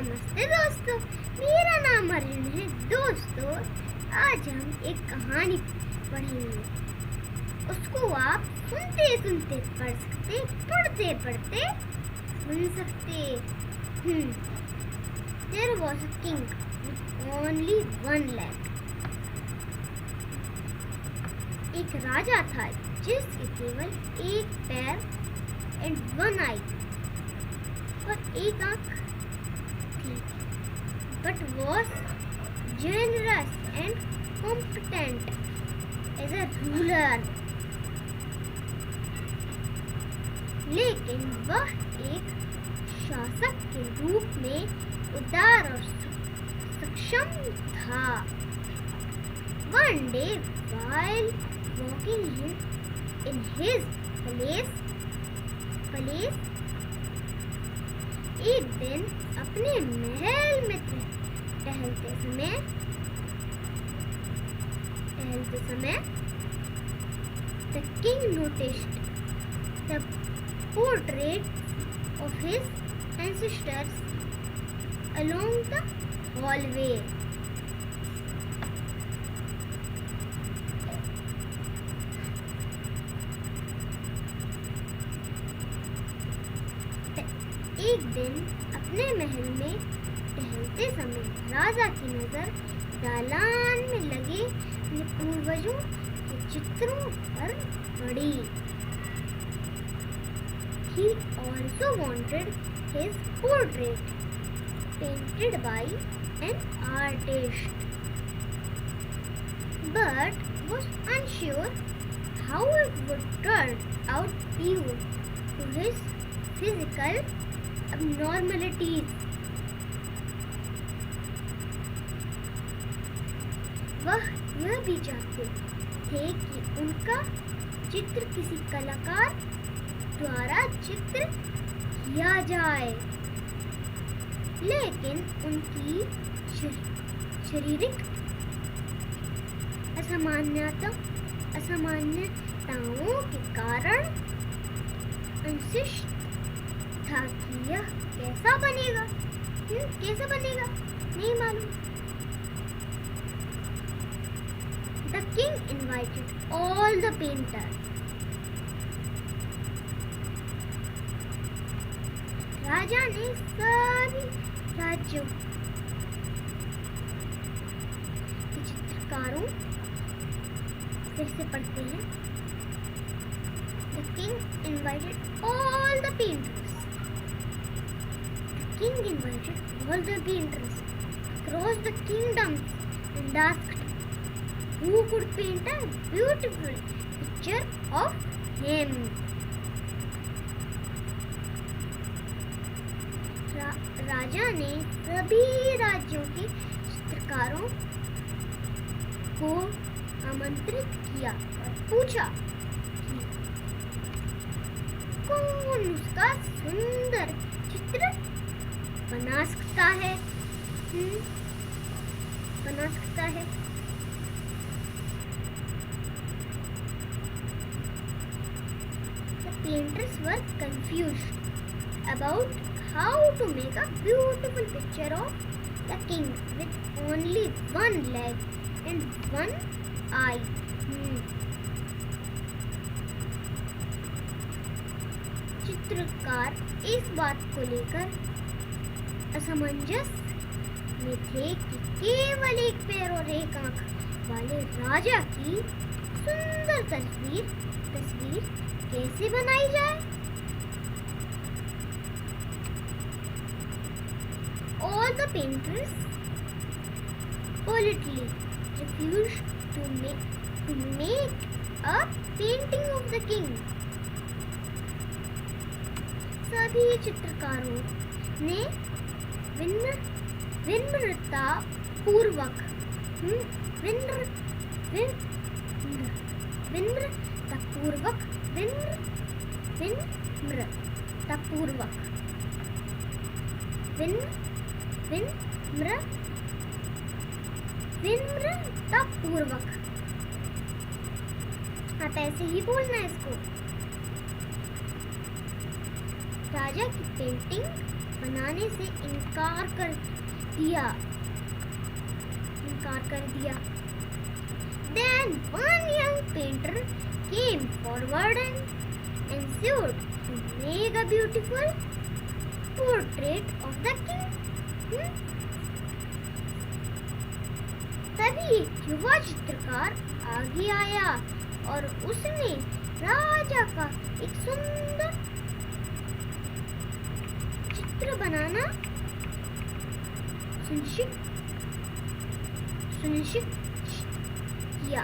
नमस्ते दोस्तों, मेरा नाम अर्जुन है। दोस्तों, आज हम एक कहानी पढ़ेंगे। उसको आप सुनते सुनते पढ़ सकते, पढ़ते पढ़ते सुन सकते। There was a king with only one leg. एक राजा था जिसके केवल एक पैर and one eye और एक आंख थी, but was generous and competent as a ruler. लेकिन वह एक शासक के रूप में उदार और सक्षम था। One day, while walking in his palace, एक दिन अपने महल में टहलते समय the king noticed the portraits of his ancestors along the hallway. एक दिन अपने महल में टहलते समय राजा की नजर दालान में लगे पूर्वजों के चित्रों पर पड़ी। He also wanted his portrait painted by an artist, but was unsure how it would turn out due to his physical abnormalities. वह यह भी चाहते थे कि उनका चित्र किसी कलाकार द्वारा चित्र किया जाए, लेकिन उनकी शारीरिक असामान्यताओं के कारण अनिश्चित था कि यह कैसा बनेगा नहीं मालूम। The king invited all the painters. राजा ने सभी राज्यों के चित्रकारों से पढ़ते हैं। The king invited all the painters. The king invited all the painters across the kingdoms and asked who could paint a beautiful picture of him. राजा ने सभी राज्यों के चित्रकारों को आमंत्रित किया और पूछा कि कौन उसका सुंदर चित्र बना सकता है। The painters were confused about how to make a beautiful picture of the king with only one leg and one eye. चित्रकार इस बात को लेकर असमंजस में थे कि केवल एक पैर और एक आंख वाले राजा की सुंदर तस्वीर कैसे बनाई जाए। All the painters politely refused to make a painting of the king. सभी चित्रकारों ने विनम्रता पूर्वक आप ऐसे ही बोलना है इसको। राजा की पेंटिंग बनाने से इनकार कर दिया। Then one young painter came forward and ensured to make a beautiful portrait of the king. तभी एक युवा चित्रकार आगे आया और उसने राजा का एक सुंदर चित्र बनाना सुनिश्चित किया।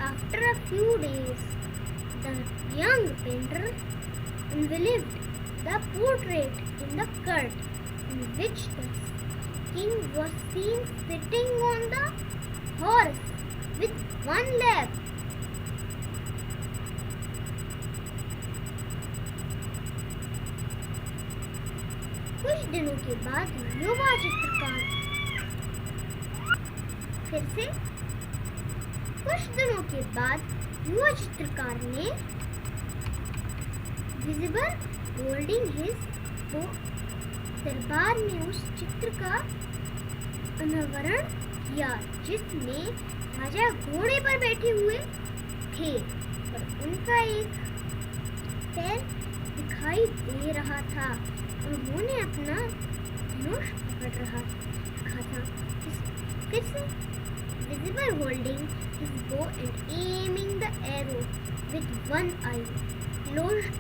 After a few days, the young painter unveiled the portrait in the court, in which the king was seen sitting on the horse with one leg. कुछ दिनों के बाद युवा चित्रकार ने विजिबल होल्डिंग हिज दरबार में उस चित्र का अनावरण किया जिसमें राजा घोड़े पर बैठे हुए थे और उनका एक पैर दिखाई दे रहा था। उन्होंने अपना धनुष पकड़ रखा था। फिर से visible holding his bow and aiming the arrow with one eye closed.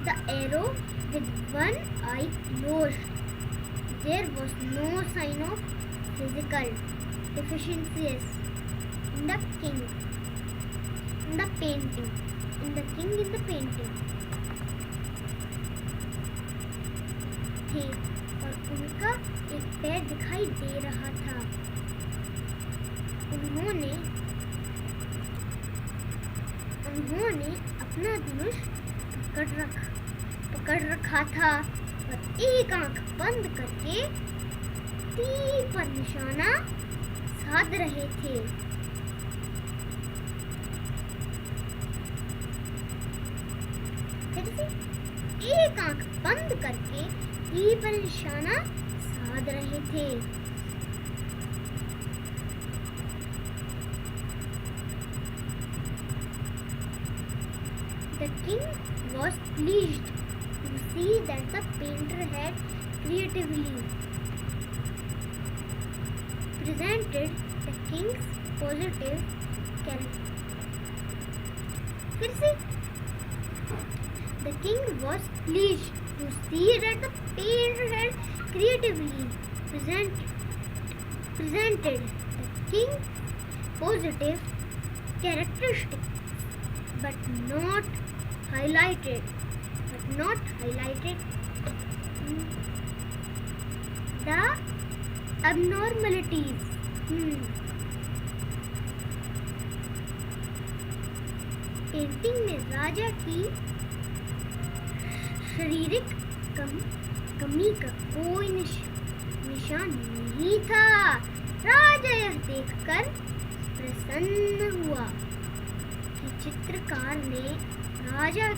The arrow with one eye closed. There was no sign of physical deficiencies in the king. In the painting. थे और उनका एक पैर दिखाई दे रहा था। उन्होंने अपना धनुष पकड़ रखा था और एक आंख बंद करके तीर पर निशाना साध रहे थे। एक आंख बंद करके तीर पर निशाना साध रहे थे। The king was pleased to see that the painter had creatively presented the king's positive character. The king was pleased to see that the painter had creatively presented the king's positive characteristics, but not highlighted the abnormalities. Painting में राजा की शारीरिक कमी का कोई निशान नहीं था। राजा यह देखकर प्रसन्न हुआ कि चित्रकार ने राजा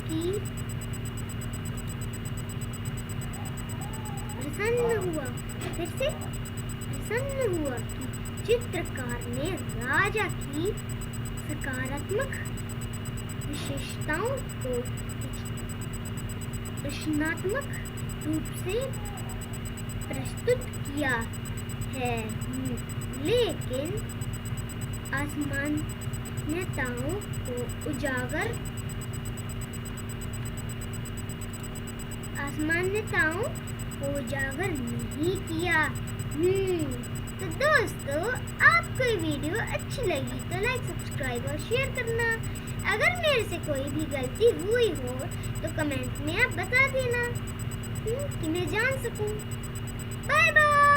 की सकारात्मक विशेषताओं को रचनात्मक रूप से प्रस्तुत किया है, लेकिन असामान्यताओं को उजागर नहीं किया। तो दोस्तों, आपको ये वीडियो अच्छी लगी तो लाइक, सब्सक्राइब और शेयर करना। अगर मेरे से कोई भी गलती हुई हो तो कमेंट में आप बता देना कि मैं जान सकूं। Bye bye.